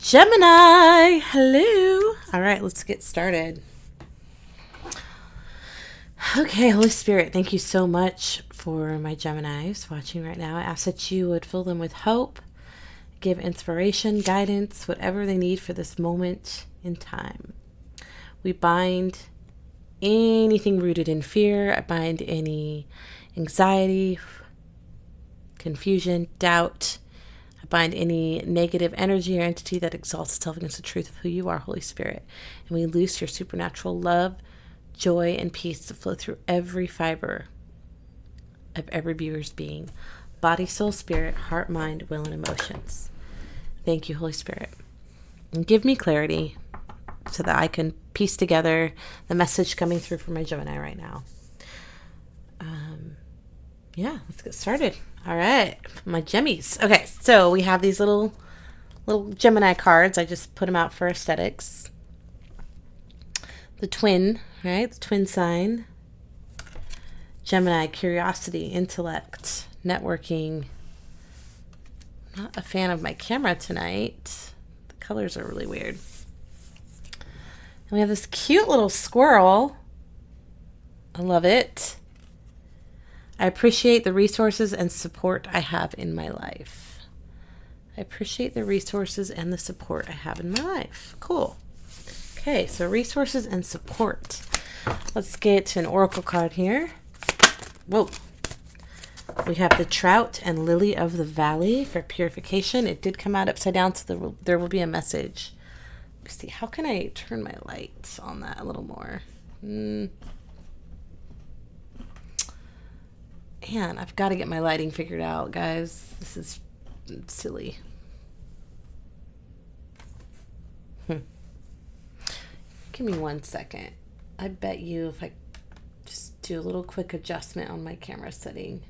Gemini, hello. All right, let's get started. Okay, Holy Spirit, thank you so much for my Geminis watching right now. I ask that you would fill them with hope, give inspiration, guidance, whatever they need for this moment in time. We bind anything rooted in fear. I bind any anxiety, confusion, doubt. I bind any negative energy or entity that exalts itself against the truth of who you are, Holy Spirit. And we loose your supernatural love, joy, and peace to flow through every fiber of every viewer's being. Body, soul, spirit, heart, mind, will, and emotions. Thank you, Holy Spirit. And give me clarity so that I can piece together the message coming through from my Gemini right now. Yeah, let's get started. All right, my Gemmies. Okay, so we have these little Gemini cards. I just put them out for aesthetics. The twin, right? The twin sign. Gemini, curiosity, intellect, networking. Not a fan of my camera tonight. The colors are really weird. And we have this cute little squirrel. I love it. I appreciate the resources and support I have in my life. I appreciate the resources and the support I have in my life. Cool. Okay, so resources and support. Let's get to an oracle card here. Whoa. We have the Trout and Lily of the Valley for purification. It did come out upside down, so there will be a message. Let me see. How can I turn my lights on that a little more? Man, I've got to get my lighting figured out, guys. This is silly. Give me 1 second. I bet you if I just do a little quick adjustment on my camera setting.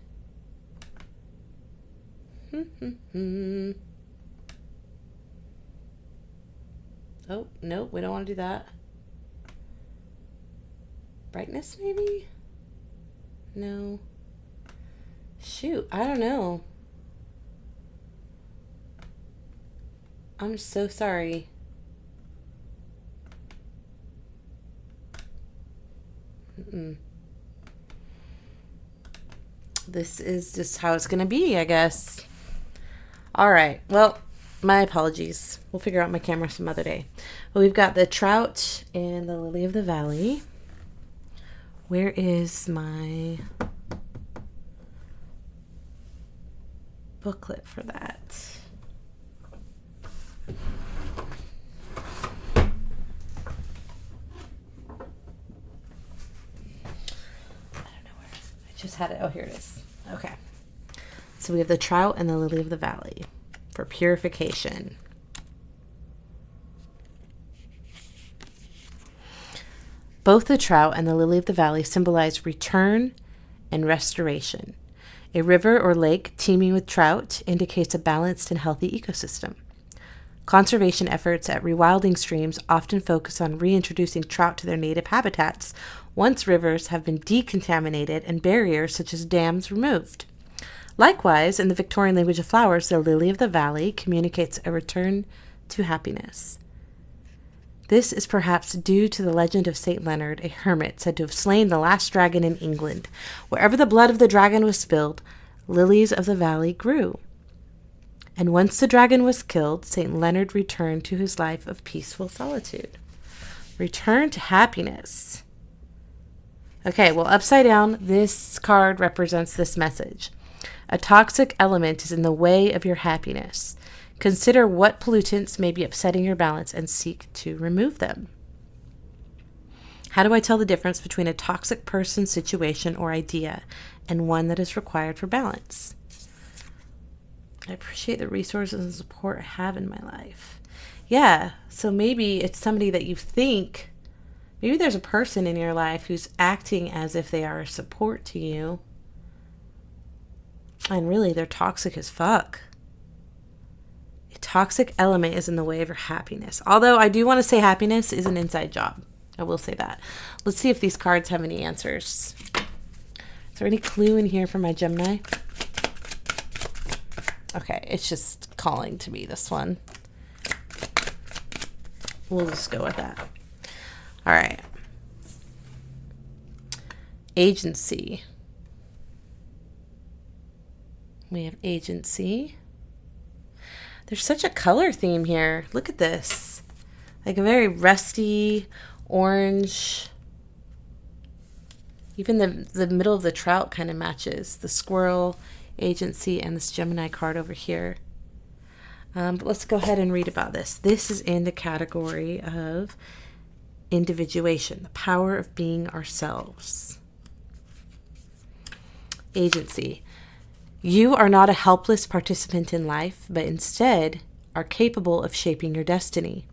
Oh, nope, we don't want to do that. Brightness, maybe? No. Shoot, I don't know. I'm so sorry. This is just how it's going to be, I guess. All right. Well, my apologies. We'll figure out my camera some other day. Well, we've got the Trout and the Lily of the Valley. Where is my booklet for that? Just had it. Oh, here it is. Okay. So we have the Trout and the Lily of the Valley for purification. Both the Trout and the Lily of the Valley symbolize return and restoration. A river or lake teeming with trout indicates a balanced and healthy ecosystem. Conservation efforts at rewilding streams often focus on reintroducing trout to their native habitats once rivers have been decontaminated and barriers such as dams removed. Likewise, in the Victorian language of flowers, the lily of the valley communicates a return to happiness. This is perhaps due to the legend of St. Leonard, a hermit said to have slain the last dragon in England. Wherever the blood of the dragon was spilled, lilies of the valley grew. And once the dragon was killed, St. Leonard returned to his life of peaceful solitude. Return to happiness. Okay, well, upside down, this card represents this message. A toxic element is in the way of your happiness. Consider what pollutants may be upsetting your balance and seek to remove them. How do I tell the difference between a toxic person, situation, or idea and one that is required for balance? I appreciate the resources and support I have in my life. Yeah, so maybe it's somebody that you think, maybe there's a person in your life who's acting as if they are a support to you. And really, they're toxic as fuck. A toxic element is in the way of your happiness. Although I do want to say happiness is an inside job. I will say that. Let's see if these cards have any answers. Is there any clue in here for my Gemini? Okay, it's just calling to me, this one. We'll just go with that. All right. Agency. We have agency. There's such a color theme here. Look at this. Like a very rusty orange. Even the middle of the trout kind of matches. The squirrel, agency, and this Gemini card over here. But let's go ahead and read about this. This is in the category of individuation, the power of being ourselves. Agency. You are not a helpless participant in life, but instead are capable of shaping your destiny.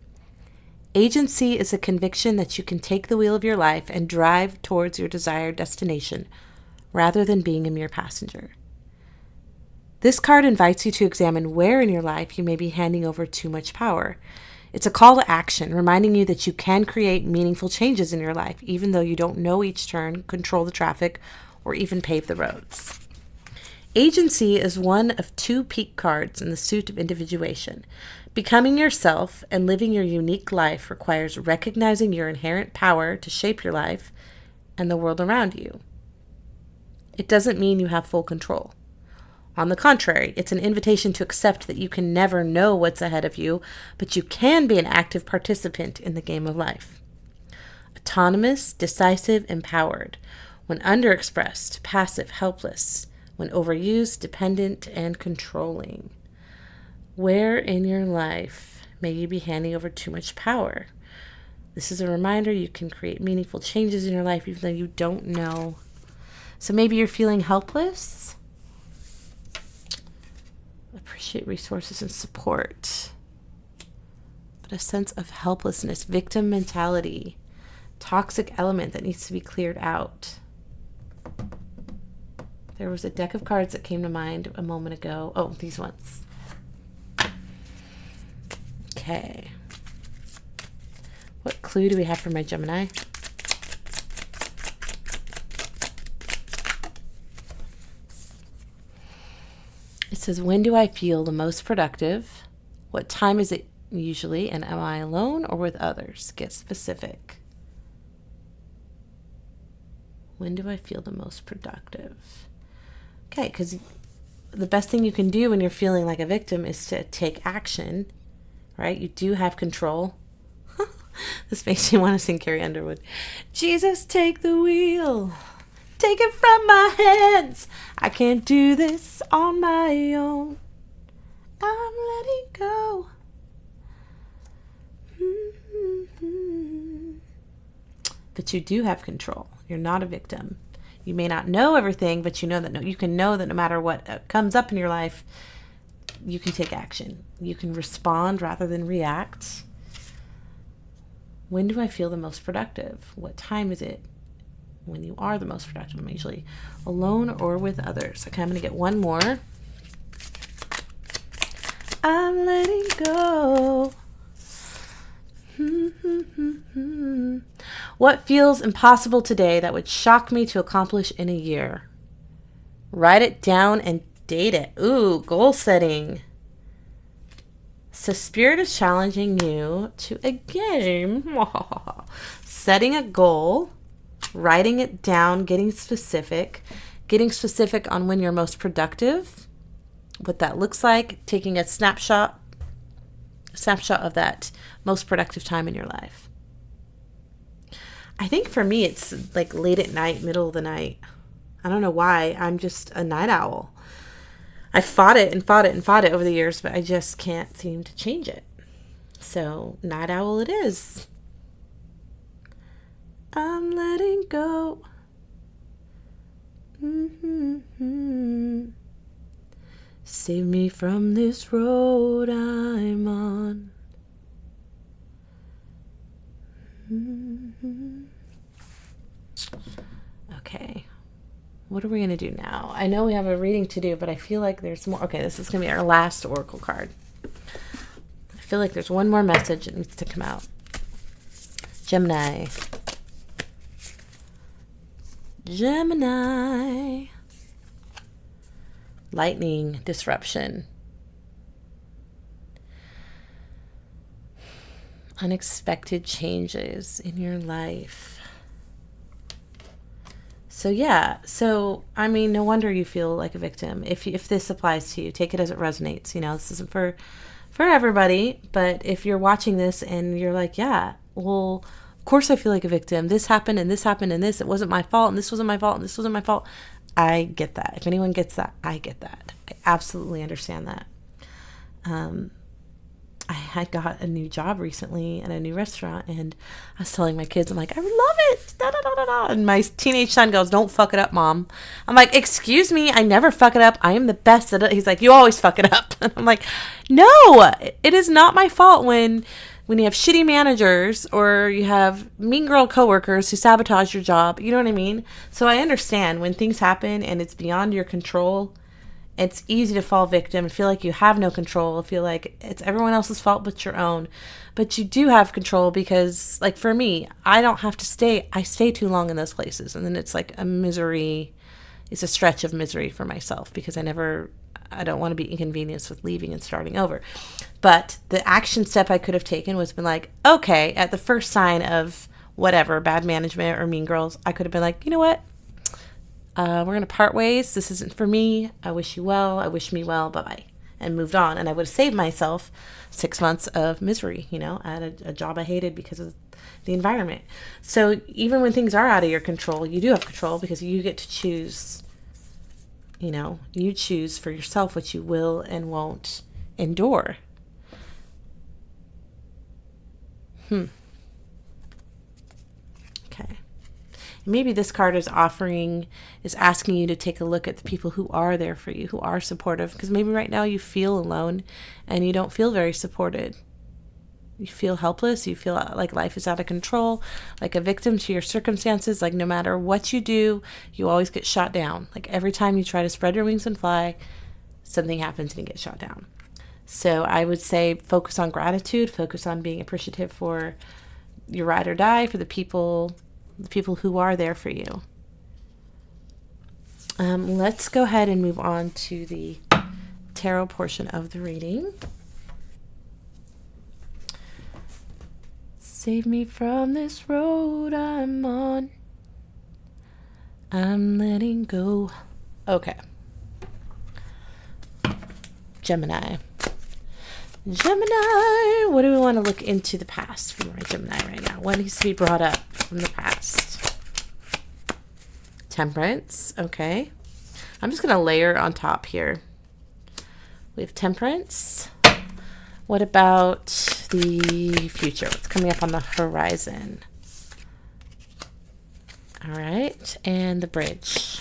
Agency is a conviction that you can take the wheel of your life and drive towards your desired destination, rather than being a mere passenger. This card invites you to examine where in your life you may be handing over too much power. It's a call to action, reminding you that you can create meaningful changes in your life, even though you don't know each turn, control the traffic, or even pave the roads. Agency is one of 2 peak cards in the suit of individuation. Becoming yourself and living your unique life requires recognizing your inherent power to shape your life and the world around you. It doesn't mean you have full control. On the contrary, it's an invitation to accept that you can never know what's ahead of you, but you can be an active participant in the game of life. Autonomous, decisive, empowered. When underexpressed, passive, helpless. When overused, dependent, and controlling. Where in your life may you be handing over too much power? This is a reminder you can create meaningful changes in your life even though you don't know. So maybe you're feeling helpless. Appreciate resources and support. But a sense of helplessness, victim mentality, toxic element that needs to be cleared out. There was a deck of cards that came to mind a moment ago. Oh, these ones. Okay. What clue do we have for my Gemini? It says, when do I feel the most productive? What time is it usually? And am I alone or with others? Get specific. When do I feel the most productive? Okay, because the best thing you can do when you're feeling like a victim is to take action, right? You do have control. This makes me want to sing Carrie Underwood. Jesus, take the wheel. Take it from my hands. I can't do this on my own. I'm letting go. But you do have control. You're not a victim. You may not know everything, but you know that you can know that no matter what comes up in your life, you can take action. You can respond rather than react. When do I feel the most productive? What time is it when you are the most productive? I'm usually alone or with others. Okay, I'm going to get one more. I'm letting go. What feels impossible today that would shock me to accomplish in a year? Write it down and date it. Ooh, goal setting. So Spirit is challenging you to a game. Setting a goal, writing it down, getting specific on when you're most productive, what that looks like, taking a snapshot of that most productive time in your life. I think for me, it's like late at night, middle of the night. I don't know why. I'm just a night owl. I fought it over the years, but I just can't seem to change it. So night owl it is. I'm letting go. Save me from this road I'm on. Okay. What are we going to do now? I know we have a reading to do, but I feel like there's more. Okay, this is going to be our last oracle card. I feel like there's one more message that needs to come out. Gemini. Gemini. Lightning disruption. Unexpected changes in your life. So yeah, I mean, no wonder you feel like a victim. If this applies to you, take it as it resonates. This isn't for everybody, but if you're watching this and you're like, yeah, well, of course I feel like a victim. This happened and this happened and this, it wasn't my fault and this wasn't my fault and this wasn't my fault. I get that. If anyone gets that, I get that. I absolutely understand that. I got a new job recently at a new restaurant, and I was telling my kids, I'm like, I love it. Da, da, da, da, da. And my teenage son goes, don't fuck it up, Mom. I'm like, excuse me, I never fuck it up. I am the best at it. He's like, you always fuck it up. And I'm like, no, it is not my fault when you have shitty managers or you have mean girl coworkers who sabotage your job. You know what I mean? So I understand when things happen and it's beyond your control. It's easy to fall victim and feel like you have no control, feel like it's everyone else's fault but your own. But you do have control because, like for me, I don't have to stay. I stay too long in those places. And then it's like a misery. It's a stretch of misery for myself because I don't want to be inconvenienced with leaving and starting over. But the action step I could have taken was been like, okay, at the first sign of whatever, bad management or mean girls, I could have been like, you know what? We're going to part ways. This isn't for me. I wish you well. I wish me well. Bye-bye. And moved on. And I would have saved myself 6 months of misery, at a job I hated because of the environment. So even when things are out of your control, you do have control because you get to choose, you choose for yourself what you will and won't endure. Okay. Maybe this card is asking you to take a look at the people who are there for you, who are supportive. Because maybe right now you feel alone and you don't feel very supported. You feel helpless. You feel like life is out of control, like a victim to your circumstances. Like no matter what you do, you always get shot down. Like every time you try to spread your wings and fly, something happens and you get shot down. So I would say focus on gratitude, focus on being appreciative for your ride or die, for the people who are there for you. Let's go ahead and move on to the tarot portion of the reading. Save me from this road I'm on. I'm letting go. Okay. Gemini, what do we want to look into the past for my Gemini right now? What needs to be brought up from the past? Temperance, okay. I'm just going to layer on top here. We have Temperance. What about the future? What's coming up on the horizon? All right, and the Bridge.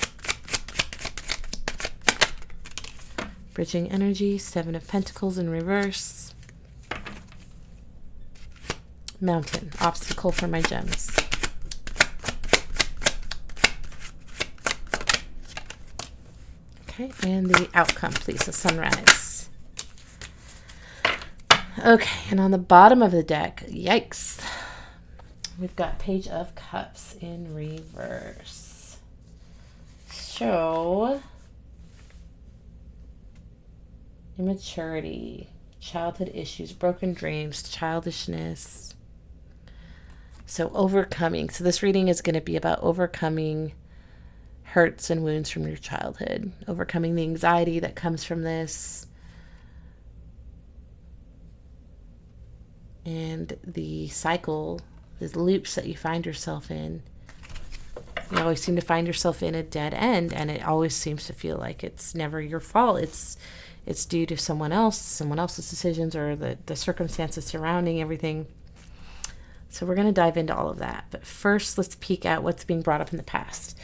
Bridging energy, 7 of Pentacles in reverse. Mountain, obstacle for my gems. Okay, and the outcome, please, the Sunrise. Okay, and on the bottom of the deck, yikes, we've got Page of Cups in reverse. So, immaturity, childhood issues, broken dreams, childishness. So overcoming. So this reading is going to be about overcoming hurts and wounds from your childhood, overcoming the anxiety that comes from this, and the cycle, the loops that you find yourself in. You always seem to find yourself in a dead end, and it always seems to feel like it's never your fault. It's due to someone else's decisions, or the circumstances surrounding everything. So we're going to dive into all of that. But first, let's peek at what's being brought up in the past.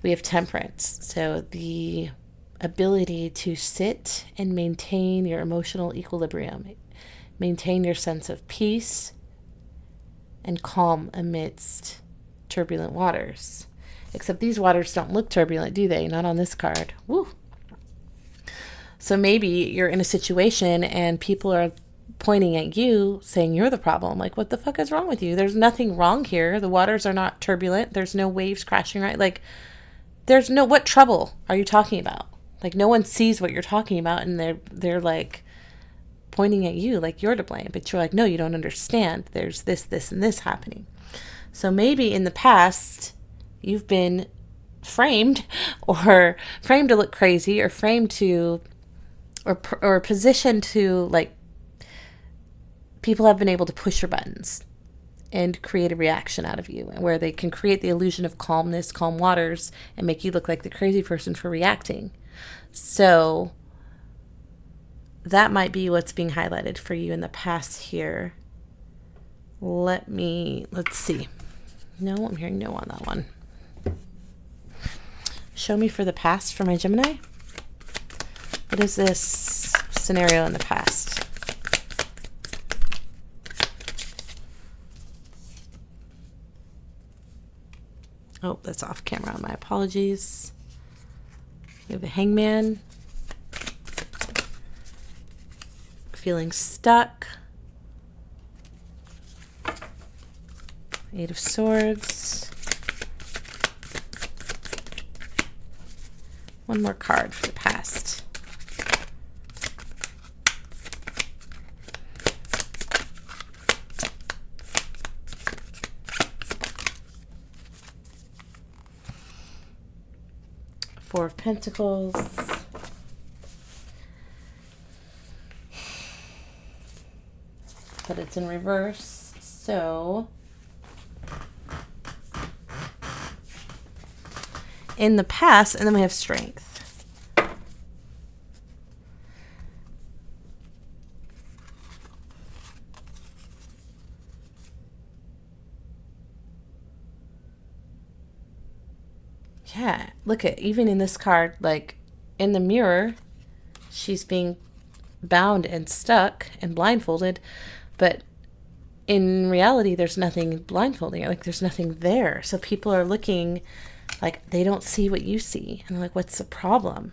We have Temperance. So the ability to sit and maintain your emotional equilibrium, maintain your sense of peace and calm amidst turbulent waters. Except these waters don't look turbulent, do they? Not on this card. Woo. So maybe you're in a situation and people are pointing at you saying you're the problem. Like, what the fuck is wrong with you? There's nothing wrong here. The waters are not turbulent. There's no waves crashing, right? Like, what trouble are you talking about? Like, no one sees what you're talking about, and they're like, pointing at you like you're to blame, but you're like, no, you don't understand. There's this, this, and this happening. So maybe in the past, you've been framed to look crazy, or framed to, or positioned to, like, people have been able to push your buttons and create a reaction out of you, where they can create the illusion of calmness, calm waters, and make you look like the crazy person for reacting. So that might be what's being highlighted for you in the past here. Let's see. No, I'm hearing no on that one. Show me for the past for my Gemini. What is this scenario in the past? Oh, that's off camera. My apologies. We have the Hangman. Feeling stuck. Eight of Swords. One more card for the past. Four of Pentacles. But it's in reverse, so in the past, and then we have Strength. Yeah, look at, even in this card, like in the mirror, she's being bound and stuck and blindfolded, but in reality, there's nothing blindfolding her. Like, there's nothing there. So people are looking like they don't see what you see. And they're like, what's the problem?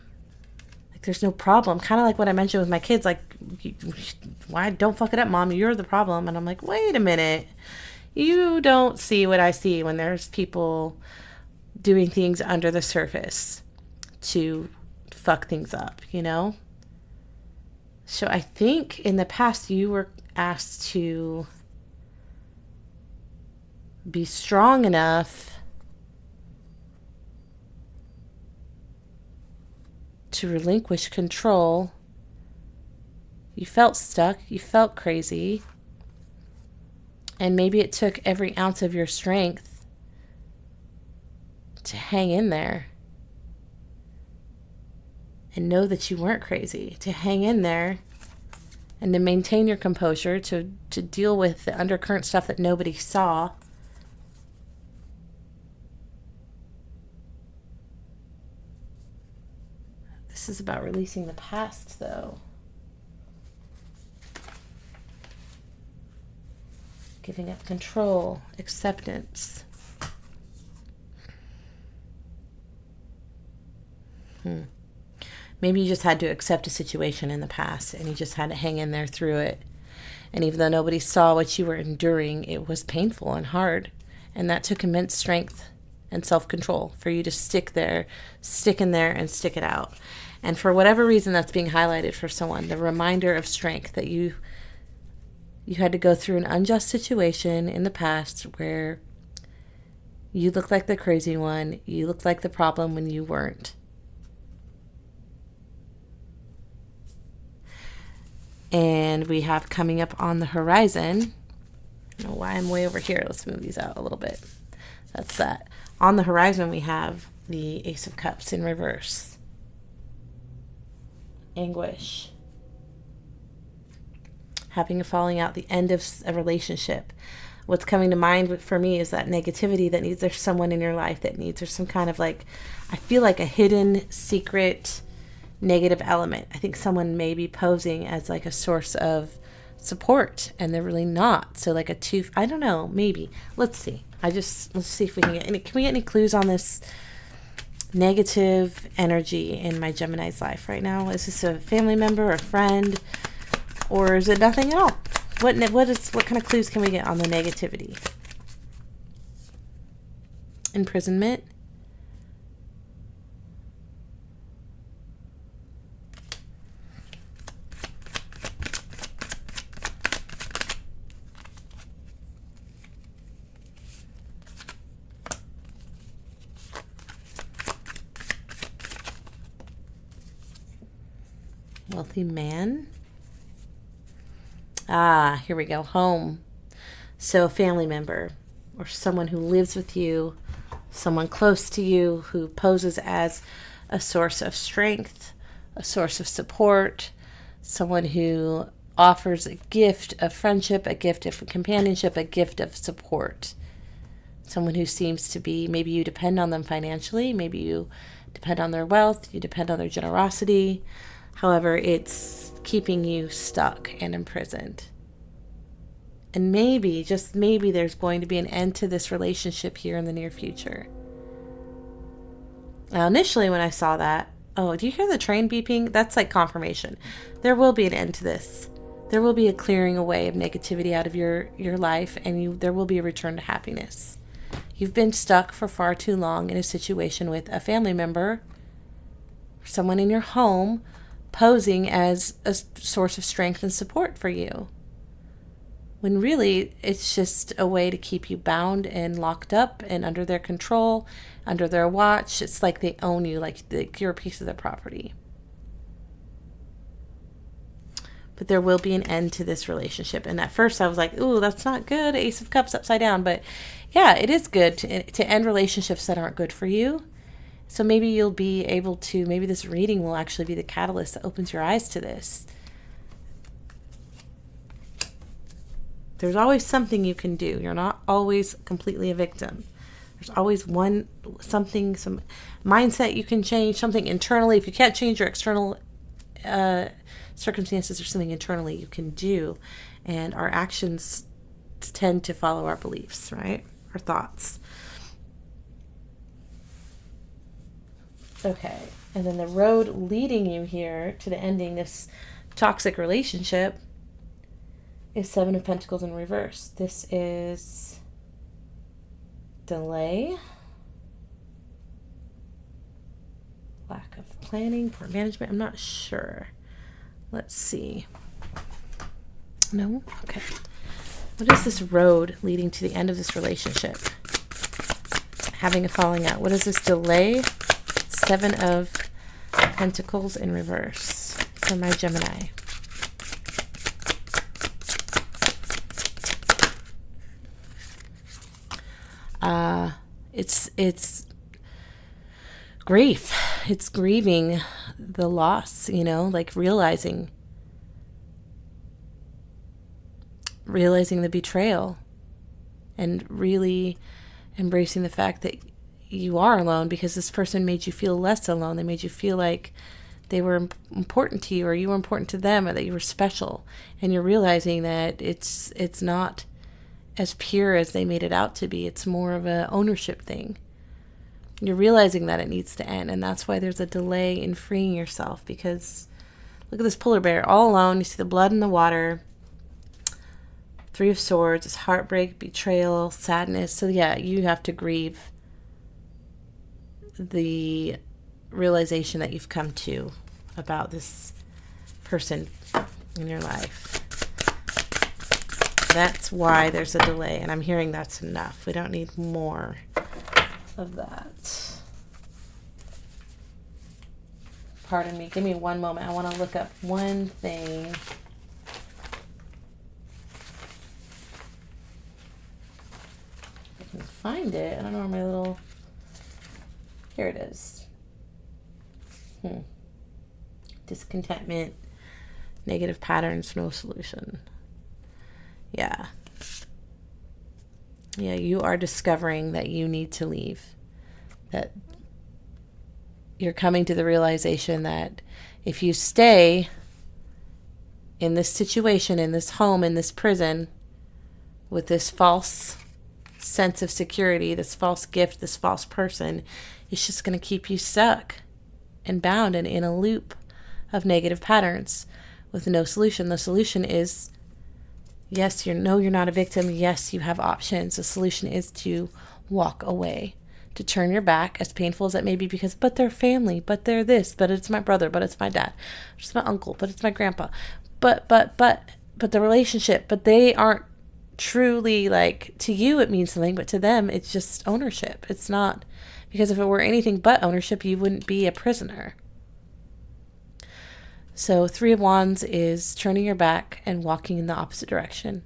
Like, there's no problem. Kind of like what I mentioned with my kids. Like, why don't fuck it up, Mom? You're the problem. And I'm like, wait a minute. You don't see what I see when there's people doing things under the surface to fuck things up, you know? So I think in the past you were asked to be strong enough to relinquish control. You felt stuck, you felt crazy, and maybe it took every ounce of your strength to hang in there and know that you weren't crazy, to hang in there and to maintain your composure, to deal with the undercurrent stuff that nobody saw. This is about releasing the past, though. Giving up control, acceptance. Maybe you just had to accept a situation in the past and you just had to hang in there through it. And even though nobody saw what you were enduring, it was painful and hard. And that took immense strength and self-control for you to stick in there and stick it out. And for whatever reason that's being highlighted for someone, the reminder of strength that you had to go through an unjust situation in the past where you looked like the crazy one, you looked like the problem when you weren't. And we have coming up on the horizon, I don't know why I'm way over here. Let's move these out a little bit. That's that. On the horizon, we have the Ace of Cups in reverse. Anguish. Having a falling out, the end of a relationship. What's coming to mind for me is that negativity that needs, there's someone in your life that needs, there's some kind of like, I feel like a hidden secret negative element. I think someone may be posing as like a source of support and they're really not. So like I don't know, maybe. Let's see. Let's see if we can get can we get any clues on this negative energy in my Gemini's life right now? Is this a family member, a friend, or is it nothing at all? What kind of clues can we get on the negativity? Imprisonment. Wealthy man. Ah, here we go. Home. So a family member or someone who lives with you, someone close to you who poses as a source of strength, a source of support, someone who offers a gift of friendship, a gift of companionship, a gift of support. Someone who seems to be, maybe you depend on them financially, maybe you depend on their wealth, you depend on their generosity. However, it's keeping you stuck and imprisoned. And maybe, just maybe, there's going to be an end to this relationship here in the near future. Now, initially when I saw that, oh, do you hear the train beeping? That's like confirmation. There will be an end to this. There will be a clearing away of negativity out of your life, and there will be a return to happiness. You've been stuck for far too long in a situation with a family member, someone in your home, posing as a source of strength and support for you. When really, it's just a way to keep you bound and locked up and under their control, under their watch. It's like they own you, like you're a piece of their property. But there will be an end to this relationship. And at first I was like, ooh, that's not good. Ace of Cups upside down. But yeah, it is good to end relationships that aren't good for you. So maybe you'll be able to, maybe this reading will actually be the catalyst that opens your eyes to this. There's always something you can do. You're not always completely a victim. There's always some mindset you can change, something internally. If you can't change your external circumstances, there's something internally you can do. And our actions tend to follow our beliefs, right? Our thoughts. Okay. And then the road leading you here to the ending this toxic relationship is Seven of Pentacles in reverse. This is delay, lack of planning, poor management. I'm not sure. Let's see. No? Okay. What is this road leading to the end of this relationship? Having a falling out. What is this delay? Seven of Pentacles in reverse for my Gemini. It's grief. It's grieving the loss, like realizing the betrayal and really embracing the fact that you are alone because this person made you feel less alone. They made you feel like they were important to you or you were important to them or that you were special. And you're realizing that it's not as pure as they made it out to be. It's more of an ownership thing. You're realizing that it needs to end, and that's why there's a delay in freeing yourself, because look at this polar bear all alone. You see the blood in the water. Three of Swords is heartbreak, betrayal, sadness. So yeah, you have to grieve the realization that you've come to about this person in your life. That's why there's a delay, and I'm hearing that's enough. We don't need more of that. Pardon me. Give me one moment. I want to look up one thing. I can find it. I don't know where my little... Here it is. Discontentment, negative patterns, no solution. Yeah, you are discovering that you need to leave. That you're coming to the realization that if you stay in this situation, in this home, in this prison, with this false sense of security, this false gift, this false person, it's just going to keep you stuck and bound and in a loop of negative patterns with no solution. The solution is, yes, you're not a victim. Yes, you have options. The solution is to walk away, to turn your back, as painful as that may be, but they're family, but they're this, but it's my brother, but it's my dad, it's my uncle, but it's my grandpa, but the relationship, but they aren't truly, like, to you it means something, but to them it's just ownership. It's not, because if it were anything but ownership, you wouldn't be a prisoner. So 3 of Wands is turning your back and walking in the opposite direction.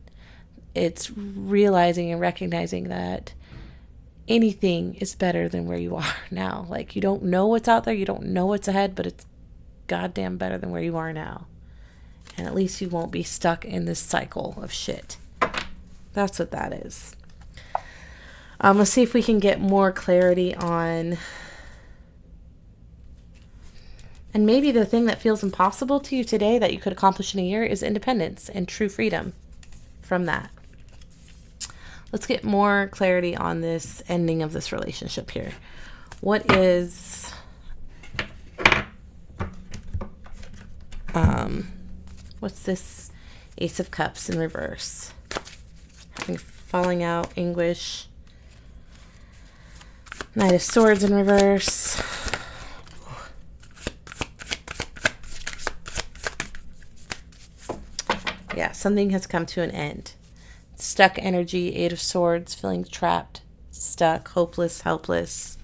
It's realizing and recognizing that anything is better than where you are now. Like, you don't know what's out there, you don't know what's ahead, but it's goddamn better than where you are now. And at least you won't be stuck in this cycle of shit. That's what that is. Let's see if we can get more clarity on, and maybe the thing that feels impossible to you today that you could accomplish in a year is independence and true freedom from that. Let's get more clarity on this ending of this relationship here. What is what's this Ace of Cups in reverse? Having falling out, anguish. Knight of Swords in reverse. Yeah, something has come to an end. Stuck energy, 8 of Swords, feeling trapped, stuck, hopeless, helpless.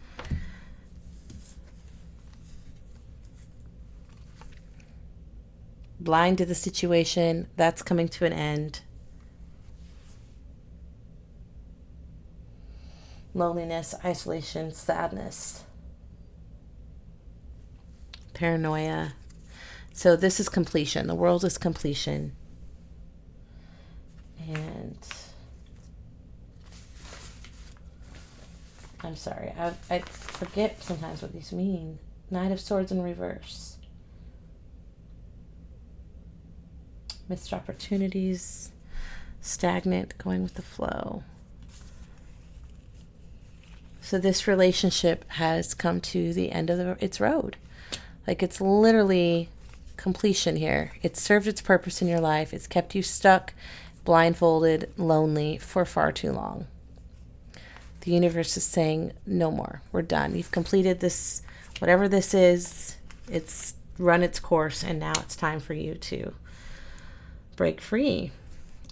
Blind to the situation, that's coming to an end. Loneliness, isolation, sadness, paranoia. So this is completion. The world is completion. And I'm sorry, I forget sometimes what these mean. Knight of Swords in reverse. Missed opportunities, stagnant, going with the flow. So this relationship has come to the end of its road. Like, it's literally completion here. It's served its purpose in your life. It's kept you stuck, blindfolded, lonely for far too long. The universe is saying, no more. We're done. You've completed this, whatever this is. It's run its course, and now it's time for you to break free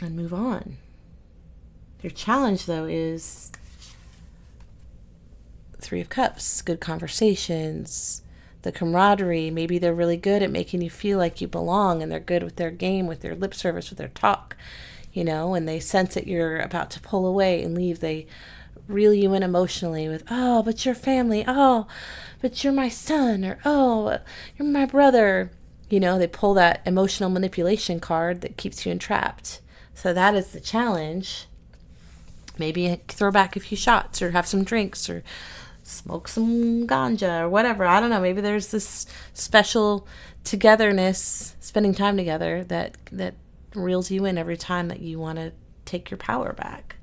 and move on. Your challenge, though, is 3 of Cups, good conversations, the camaraderie. Maybe they're really good at making you feel like you belong, and they're good with their game, with their lip service, with their talk, and they sense that you're about to pull away and leave. They reel you in emotionally with, oh, but you're family, oh, but you're my son, or oh, you're my brother. They pull that emotional manipulation card that keeps you entrapped. So that is the challenge. Maybe throw back a few shots, or have some drinks, or smoke some ganja, or whatever. I don't know. Maybe there's this special togetherness, spending time together, that reels you in every time that you want to take your power back.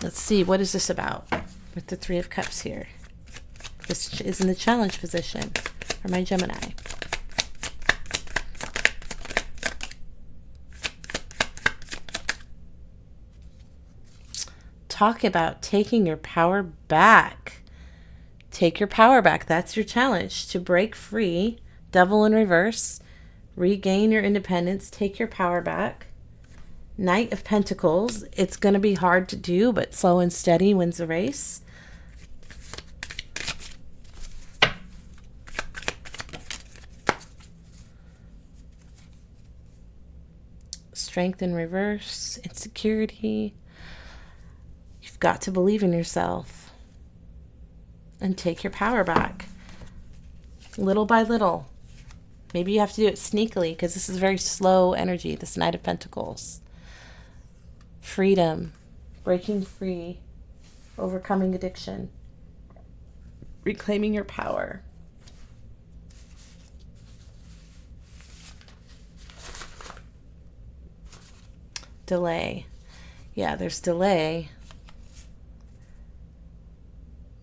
Let's see. What is this about with the 3 of Cups here? This is in the challenge position for my Gemini. Talk about taking your power back. Take your power back. That's your challenge, to break free. Devil in reverse. Regain your independence. Take your power back. Knight of Pentacles. It's going to be hard to do, but slow and steady wins the race. Strength in reverse. Insecurity. You've got to believe in yourself and take your power back, little by little. Maybe you have to do it sneakily, because this is very slow energy, this Knight of Pentacles. Freedom, breaking free, overcoming addiction, reclaiming your power. Delay. Yeah, there's delay.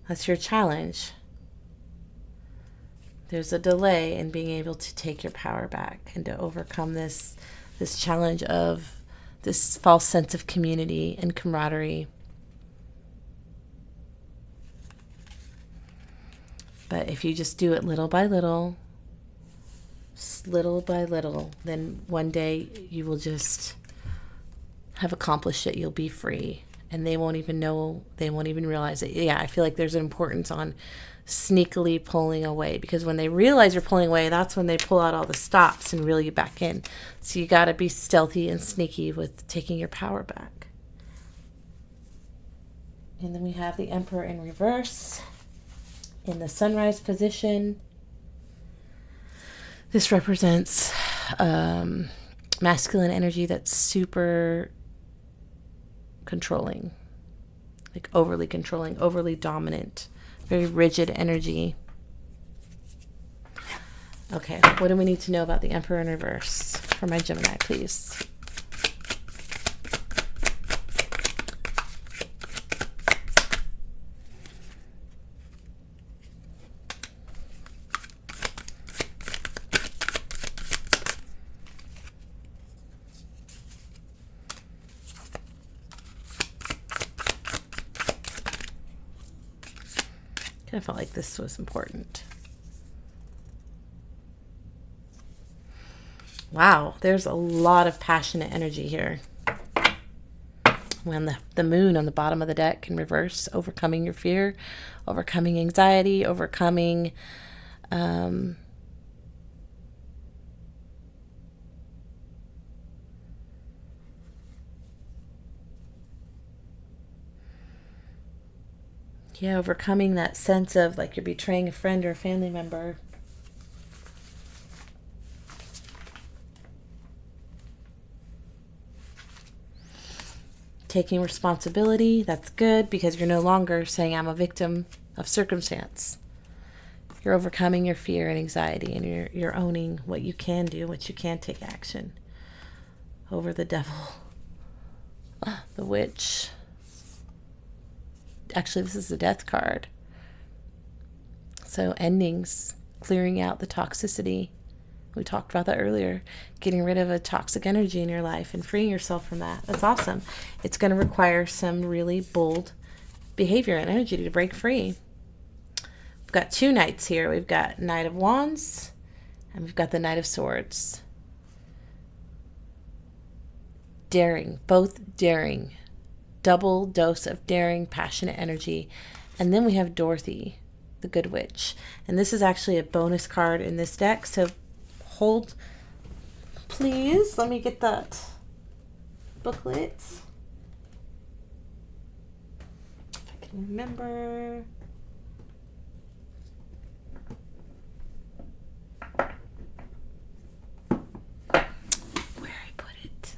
That's your challenge. There's a delay in being able to take your power back and to overcome this challenge of this false sense of community and camaraderie. But if you just do it little by little, then one day you will just have accomplished it. You'll be free, and they won't even know, they won't even realize it. Yeah, I feel like there's an importance on sneakily pulling away, because when they realize you're pulling away, that's when they pull out all the stops and reel you back in. So you got to be stealthy and sneaky with taking your power back. And then we have the Emperor in reverse in the sunrise position. This represents masculine energy that's super controlling, like overly controlling, overly dominant, very rigid energy. Okay, what do we need to know about the Emperor in reverse for my Gemini, please? I felt like this was important. Wow, there's a lot of passionate energy here. When the moon on the bottom of the deck in reverse, overcoming your fear, overcoming anxiety, overcoming overcoming that sense of like you're betraying a friend or a family member. Taking responsibility, that's good, because you're no longer saying I'm a victim of circumstance. You're overcoming your fear and anxiety, and you're owning what you can do, what you can take action over the devil, the witch. Actually, this is the death card. So endings, clearing out the toxicity. We talked about that earlier. Getting rid of a toxic energy in your life and freeing yourself from that. That's awesome. It's going to require some really bold behavior and energy to break free. We've got two knights here. We've got Knight of Wands and we've got the Knight of Swords. Daring, both daring. Double dose of daring, passionate energy. And then we have Dorothy, the Good Witch. And this is actually a bonus card in this deck. So hold, please. Let me get that booklet. If I can remember. Where I put it.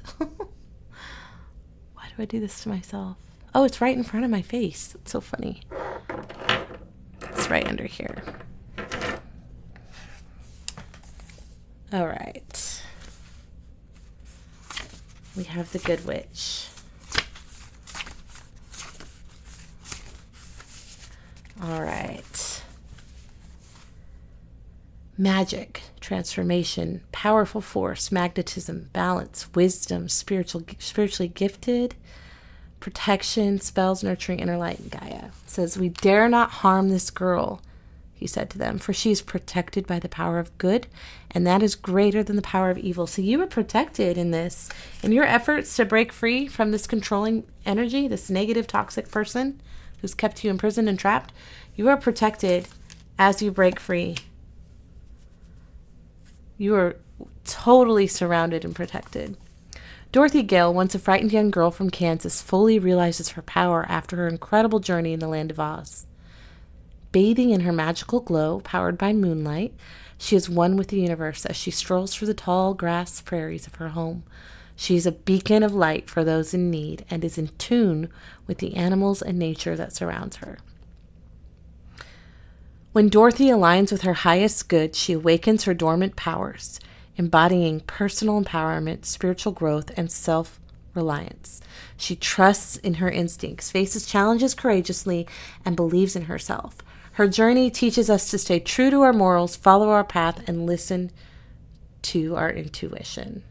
Why do I do this to myself? Oh, it's right in front of my face. It's so funny. It's right under here. All right. We have the Good Witch. All right. Magic, transformation, powerful force, magnetism, balance, wisdom, spiritually gifted, protection, spells, nurturing, inner light, and Gaia. It says, "We dare not harm this girl," he said to them, "for she is protected by the power of good, and that is greater than the power of evil." So you are protected in this. In your efforts to break free from this controlling energy, this negative, toxic person who's kept you imprisoned and trapped, you are protected as you break free. You are totally surrounded and protected. Dorothy Gale, once a frightened young girl from Kansas, fully realizes her power after her incredible journey in the land of Oz. Bathing in her magical glow, powered by moonlight, she is one with the universe as she strolls through the tall grass prairies of her home. She is a beacon of light for those in need and is in tune with the animals and nature that surrounds her. When Dorothy aligns with her highest good, she awakens her dormant powers, embodying personal empowerment, spiritual growth, and self-reliance. She trusts in her instincts, faces challenges courageously, and believes in herself. Her journey teaches us to stay true to our morals, follow our path, and listen to our intuition.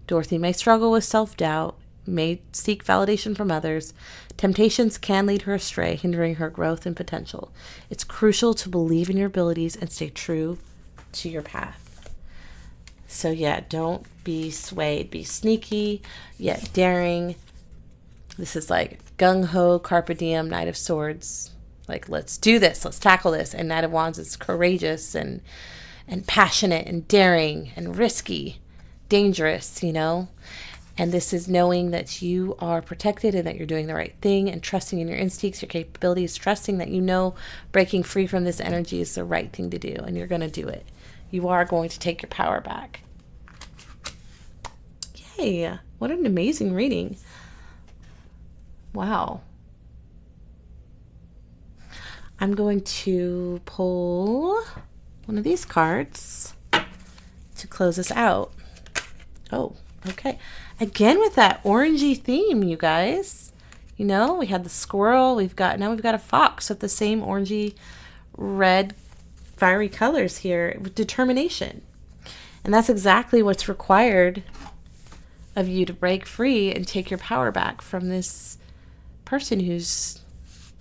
Dorothy may struggle with self-doubt, may seek validation from others. Temptations can lead her astray, hindering her growth and potential. It's crucial to believe in your abilities and stay true to your path. So yeah, don't be swayed. Be sneaky, yet daring. This is like gung-ho, carpe diem, Knight of Swords. Like, let's do this, let's tackle this. And Knight of Wands is courageous and passionate and daring and risky, dangerous, you know. And this is knowing that you are protected and that you're doing the right thing, and trusting in your instincts, your capabilities, trusting that you know breaking free from this energy is the right thing to do, and you're going to do it. You are going to take your power back. Yay! What an amazing reading. Wow. I'm going to pull one of these cards to close us out. Oh, okay. Again with that orangey theme, you guys. You know, we had the squirrel. Now we've got a fox with the same orangey red fiery colors here with determination. And that's exactly what's required of you to break free and take your power back from this person who's